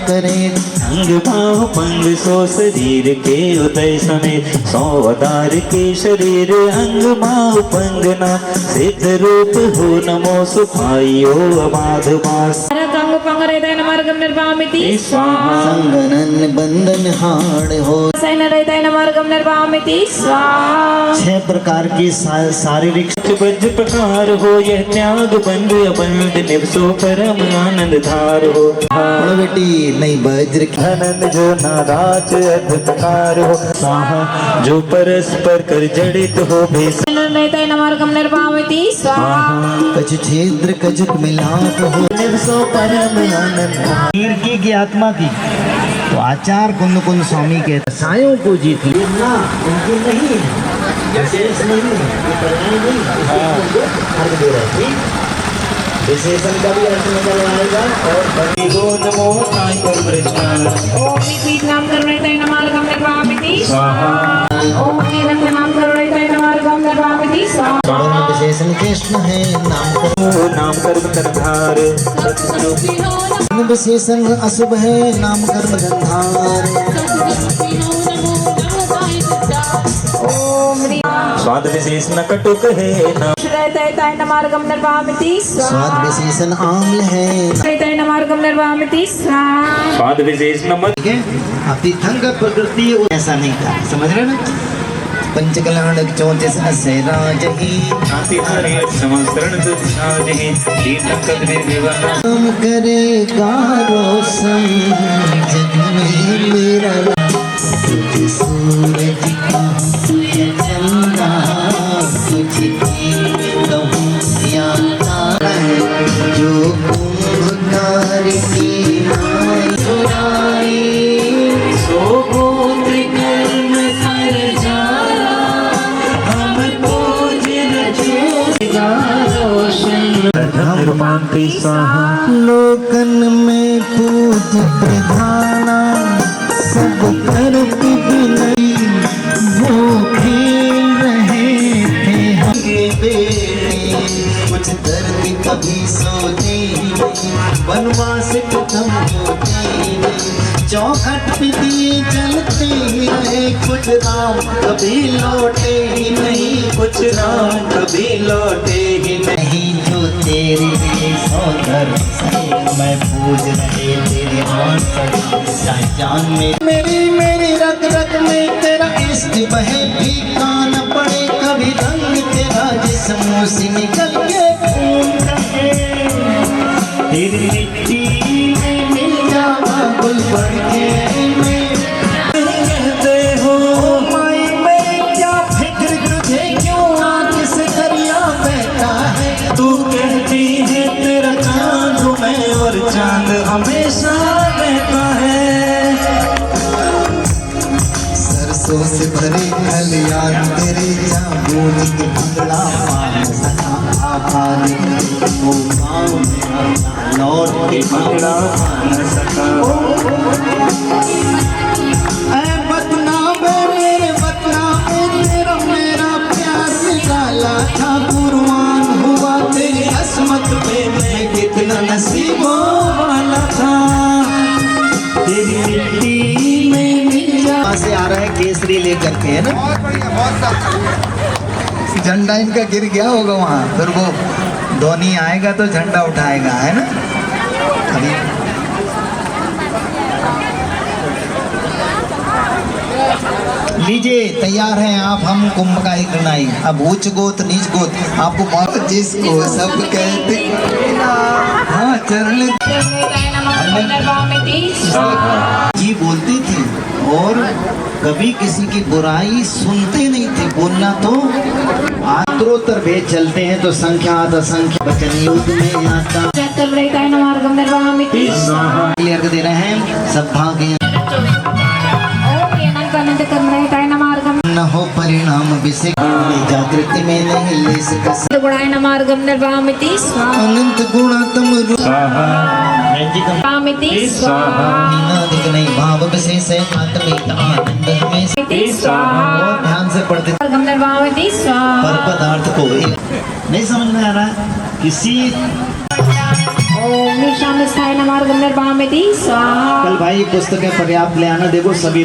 S1: करे
S3: अंग भाव पंग सो शरीर के उदय समय 100 अवतार के शरीर अंग भाव पंग ना सिद्ध रूप हो नमो सुखाइयो अबाध वास।
S4: अंग पंग रहताय नमः नमामि स्वाहा।
S1: संगनन बंधन हाड़ हो।
S4: सैन रहताय नमः नमामि स्वाहा।
S1: 6 प्रकार की शारीरिक
S3: बज प्रकार हो यह त्याग बंध अबंध निवसो परम आनंद धार हो।
S1: पढ़ो बेटी नहीं वज्र की
S3: आनंद जो नाराज अद्भुतकार हो स्वाहा। जो परस्पर कर जड़ित हो भेष
S4: रहताय नमः नमामि स्वाहा।
S1: कछु छेद्र कछु मिलाप हो।
S3: निवसो परम आनंद
S1: कीर्ति की आत्मा की तो आचार्य कुंद कुंद स्वामी के सायों को जीती ना उनकी नहीं विशेष नहीं ये परिणाम नहीं अर्थ दे रहे ठीक विशेषण का भी अर्थ निकल आएगा और
S3: गो नमो साई पर प्रचार
S4: ओम निपीत नाम करुणैताय नमः नमामि
S3: स्वाहा।
S4: ओम नीलम नाम करुणैताय नमः नमामि स्वाहा।
S1: स्वर्ण विशेषण कृष्ण है
S3: नाम कर्म करधार
S1: विशेषण अशुभ है नाम कर्म गंधार।
S4: ओम
S3: स्वाद विशेष न कटुक है नाम
S4: रहताय नमः नमामि स्वाहा।
S1: स्वाद विशेषण आम्ल है
S4: रहताय नमः नमामि स्वाहा।
S3: स्वाद विशेष न मत
S1: अतिथंग प्रकृति ऐसा नहीं था समझ रहे ना। पंचकल्याणक 34 अस्य राजही
S3: शांति हरे समस्तरण तुझाजहि कीर्तन कद्र विवाह
S1: हम करेगा रोशन जग में मेरा तुझ सूरज का चंदा तुझकी कहूँ या तारा जो कुंभकार की नाई चुराई सो गोत्र कर्म कर जारा हमको जिरचेगा रोशन
S3: रूपांति स्वाहा।
S1: लोकन में पूज प्रधाना सब कर बिगड़ई भूखे रहे थे हमारे बेटे कुछ दर्द कभी सोते वनवास खत्म होते चौखट पे दिए जलते हैं कुछ राम कभी लौटे ही नहीं
S3: कुछ राम कभी लौटे ही
S1: नहीं जो तेरे लिए सौंदर्य से मैं पूज रहे तेरे चाहे जान में मेरी रग रग में तेरा इश्क बहे फीका न पड़े कभी रंग तेरा जिस्मों से निकल के खून रहे तेरी मिट्टी में मिल जावा गुल बढ़ के मैं कहते हो माई मैं क्या फिक्र तुझे क्यों आँख से दरिया बहता है
S3: तू कहती है तेरा चांद मैं और
S1: यार तेरे जागो जित मंगला पान सखा आभार वो गाँव में लौट के मंगला पान सखा बतना मेरे तेरा मेरा प्यार निकाला था कुर्बान हुआ तेरी असमत में मैं कितना नसीबों वाला था तेरी मिट्टी में मिल जा से आ रहा है केसरी लेकर के है ना झंडा इनका गिर गया होगा वहाँ फिर वो धोनी आएगा तो झंडा उठाएगा है ना अभी लीजिए तैयार हैं आप हम कुंभ का एक नाई अब उच्च गोत नीच गोत आपको जिसको सब कहते हाँ चरण जी बोलते थे और कभी किसी की बुराई सुनते नहीं थे बोलना तो आत्रोत्तर भेद चलते हैं तो संख्या असंख्य वचन युद्ध में आता क्लियर दे रहे हैं सब भाग्य न हो परिणाम विषय जागृति में नहीं ले सके
S4: गुणाय मार्गम निर्वामिति
S1: अनंत गुणात्म नहीं भाव विशेष है आत्मिक आनंद में ध्यान से पढ़ते पर पदार्थ को नहीं समझ में आ रहा किसी कल भाई पुस्तकें पर्याप्त ले आना देखो सभी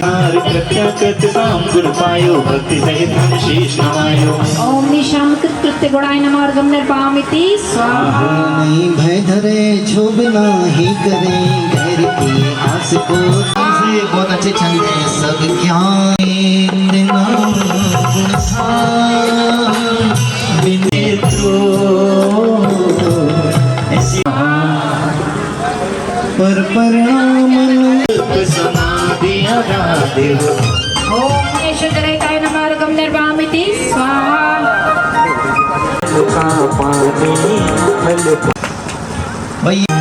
S1: भक्ति सहित हम शीश नमायो
S4: ओम निशाम कृत्य गुणाय मार्गम निर्वामिति स्वाहा
S1: नहीं भय धरे क्षोभ ही करे घर की आस को से बहुत अच्छे छंद हैं सब ज्ञान पर परिणाम
S4: ओम निशुद्धरेताय मार्गम निर्वामिति स्वाहा
S1: भैया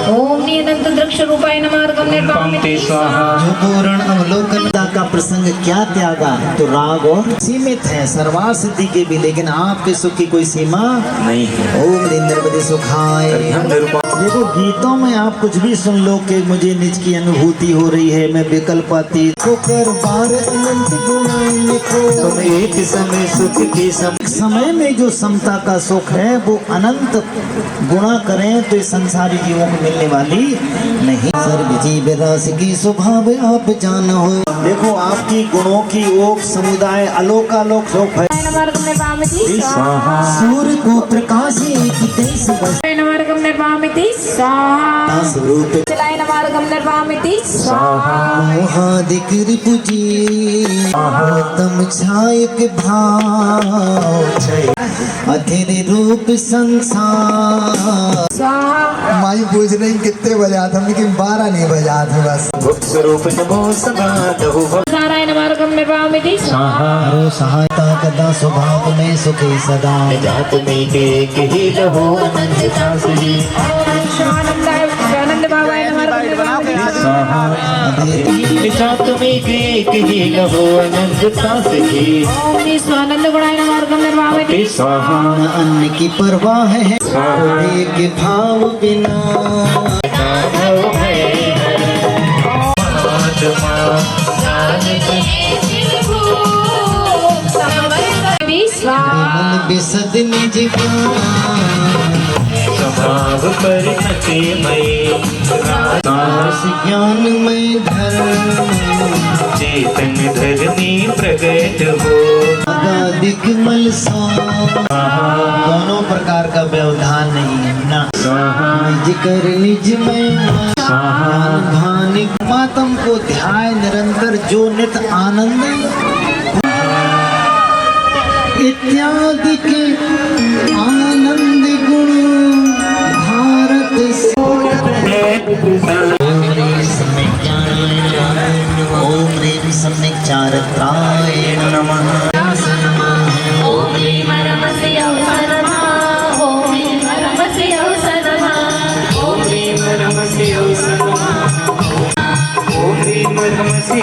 S4: ओम नियंत दृक्ष रूपाय मार्गम निर्वामिति स्वाहा
S1: जो पूर्ण अवलोकन का प्रसंग क्या त्यागा तो राग और सीमित है सर्वार सिद्धि के भी लेकिन आपके सुख की कोई सीमा
S3: नहीं है।
S1: ओम निर्मदे सुखाय देखो गीतों में आप कुछ भी सुन लो कि मुझे निज की अनुभूति हो रही है मैं विकल्पाती कर बार अनंत गुणाएं को
S3: तुम एक समय सुख के
S1: समय में जो समता का सुख है वो अनंत गुणा करें तो इस संसारी जीवों को मिलने वाली नहीं सर्व जीव राशि की स्वभाव आप जानो देखो आपकी गुणों की ओक समुदाय अलोकालोक सुख है सूर्य को प्रकाश एक देश
S4: मार्गम निर्वामिति स्वाहा
S1: स्वरूप
S4: मार्गम निर्वामिति स्वाहा
S1: मोहादिक रिपुजी तम छायक भाव अधीर रूप संसार
S4: स्वाहा
S5: माई पूछ रही कितने बजा था लेकिन 12 नहीं बजा थे बस
S3: गुप्त स्वरूप नमो सदा दहु
S4: नारायण मार्गम निर्वामिति स्वाहा
S1: हरो सहायता कदा स्वभाव में सुखी सदा
S3: जात में एक ही लहो अनंतता सही
S4: आनंद बाबाय मार्गम निर्वामिति
S3: जात में एक ही लहो अनंतता सही
S4: ओम स्वानंद गुणाय मार्गम निर्वामिति
S3: स्वाहा
S1: अन्न की परवाह है एक भाव बिना मन बिसद निज
S3: स्वभाव परिणति मई
S1: साहस ज्ञान में धर्म
S3: चेतन धर्मी प्रगट हो
S1: अगाधिक मल दोनों प्रकार का व्यवधान नहीं है ना निज कर निज में भानिक मातम को ध्याय निरंतर जो नित आनंद इत्यादि के आनंद गुण भारत ओम ह्रीं सम्यक् चारित्राय नमः
S4: ओम ह्रीं नमस्ते अवसरमा ओम ह्रीं नमस्ते अवसरमा ओम ह्रीं नमस्ते अवसरमा
S3: ओम ह्रीं नमस्ते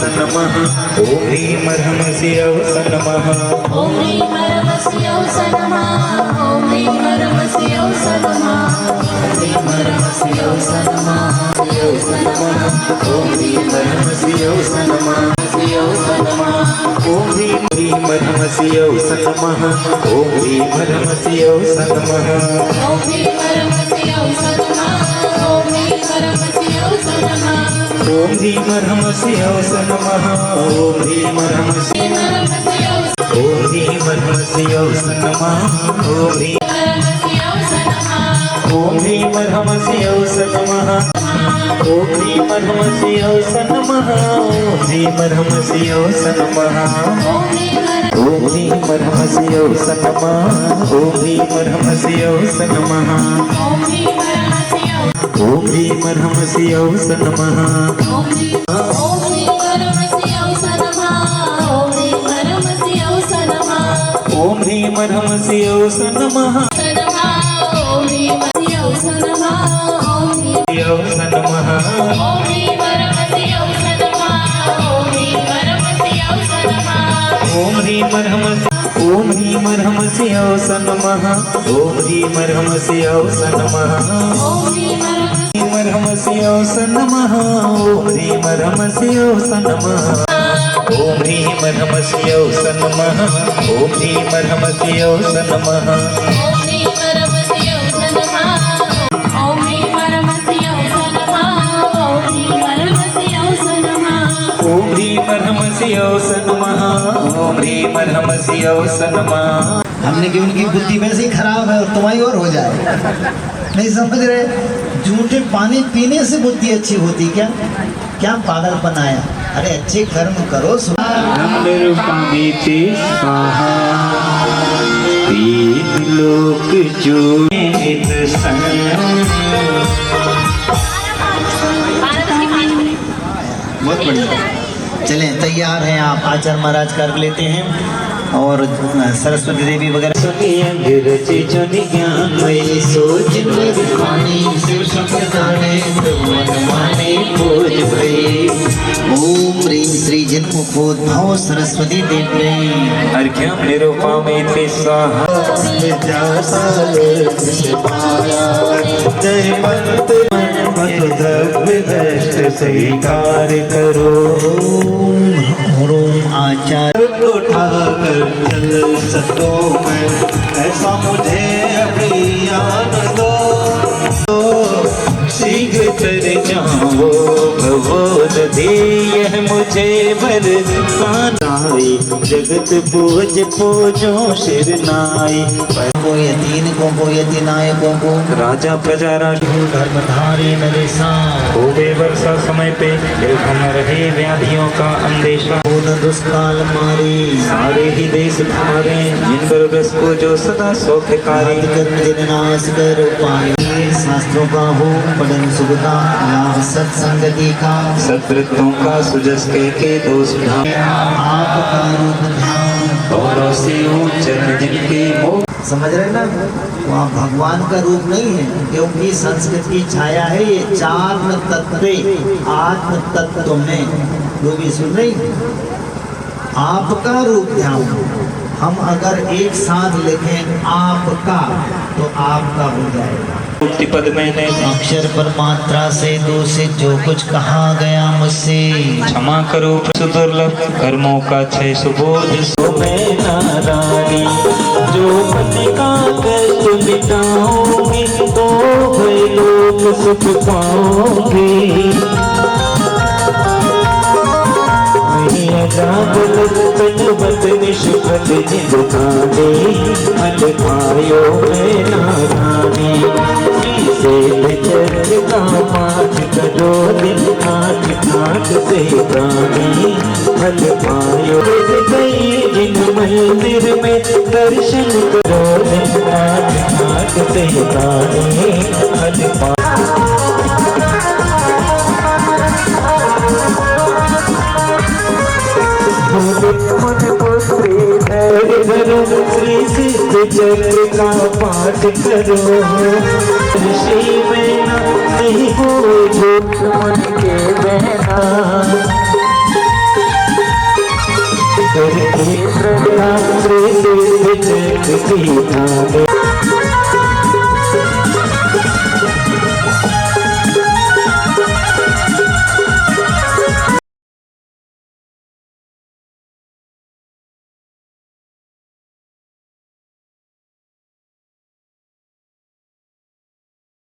S3: नमः ॐ ह्रीं ह्रमसि औस नमः
S4: ॐ ह्रीं ह्रमसि औस नमः ॐ ह्रीं ह्रमसि औस नमः ॐ ह्रीं ह्रमसि औस नमः औस नमः ॐ ह्रीं ह्रमसि औस नमः औस नमः
S3: ॐ ह्रीं ह्रमसि औस नमः ॐ ह्रीं ह्रमसि औस नमः
S4: ॐ ह्रीं ह्रमसि औस नमः ॐ ह्रीं ह्रमसि औस नमः
S3: ॐ ह्रीं ह्रमसि औस नमः ॐ ह्रीं ह्रमसि ॐ ह्रीं ह्रमसि औस नमः ॐ ह्रीं ॐ ह्रीं ह्रमसि औस नमः ॐ ह्रीं ह्रमसि औस नमः ॐ ह्रीं ह्रमसि औस नमः ॐ ह्रीं ह्रमसि औस नमः ॐ ह्रीं ह्रमसि औस नमः ॐ ह्रीं ह्रमसि औस नमः ॐ ह्रीं ह्रमसि औस नमः औस नमः ॐ ह्रीं ह्रमसि औस नमः ॐ ह्रीं ह्रमसि औस नमः ह्रमसि औस नमः ॐ ह्रीं ह्रमसि औस नमः ॐ ह्रीं ह्रमसि औस नमः ॐ ह्रीं ह्रमसि औस नमः ॐ ह्रीं ह्रमसि औस नमः ॐ ह्रीं ह्रमसि औस नमः
S5: हमने कि उनकी बुद्धि वैसे ही खराब है और तुम्हारी और हो जाए। नहीं समझ रहे? झूठे पानी पीने से बुद्धि अच्छी होती क्या? क्या पागलपन आया? अरे अच्छे कर्म करो।
S3: नमरूपामिति स्वाहा तीन लोक जोनित संग
S1: बहुत बढ़िया। चलें, तैयार हैं आप? आचार्य महाराज कर लेते हैं और सरस्वती देवी वगैरह।
S3: रचे जन ज्ञान मई सोच पानी शिव शब्द जाने मन माने खोज भई
S1: ओम ह्रीं श्री जन्मोद्भव सरस्वती देवी
S3: अर्घ्यं निरूपामिति स्वाहा जयवंत स्वीकार करो
S1: ओम आचार्य
S3: उठाकर चल सको मैं ऐसा मुझे अभियान दो शीघ्र तर जाओ भगवत यह मुझे वरदानाई जगत पूज पूजो शिर नाई
S1: को यतीन को यतीनायकों को
S3: राजा प्रजा
S1: धर्मधारी नरेशा
S3: होवे वर्षा समय पे निर्भम रहे व्याधियों का अंदेशा
S1: दुष्काल मारी
S3: सारे ही देश हमारे जिन पर रस को जो सदा सौख्यकारी
S1: कर्म जिननाश कर उपाय शास्त्रों का हो पठन सुगता लाभ सत्संगति का
S3: सत्कृतों का सुजस के दोष
S1: आपका रूप ध्यान
S3: औरों से ऊंचन जिनके मोह
S1: समझ रहे ना? वहाँ भगवान का रूप नहीं है, क्योंकि संस्कृत की छाया है ये चार तत्व आत्म तत्व में। लोग ये सुन रही आपका रूप ध्यान। हम अगर एक साथ लिखें आपका तो आपका हो जाएगा।
S3: मुक्ति पद मैंने
S1: अक्षर पर मात्रा से दूषित जो कुछ कहा गया मुझसे
S3: क्षमा करो सुदुर्लभ कर्मों का क्षय सुबोध सो मैं नारायणी जो पति का कष्ट मिटाओगे तो वे लोग सुख पाओगे निष्पत जिंदगानी फल पायो मैं नारायणी से चक्र का पाठ करो दिन आठ आठ से प्राणी फल पायो गई जिन मंदिर में दर्शन करो दिन आठ आठ से प्राणी फल पायो श्री सिद्ध चक्र का पाठ करो ऋषि में नहीं हो जो मन के बहना प्रणाम श्री तीर्थ जग की धाम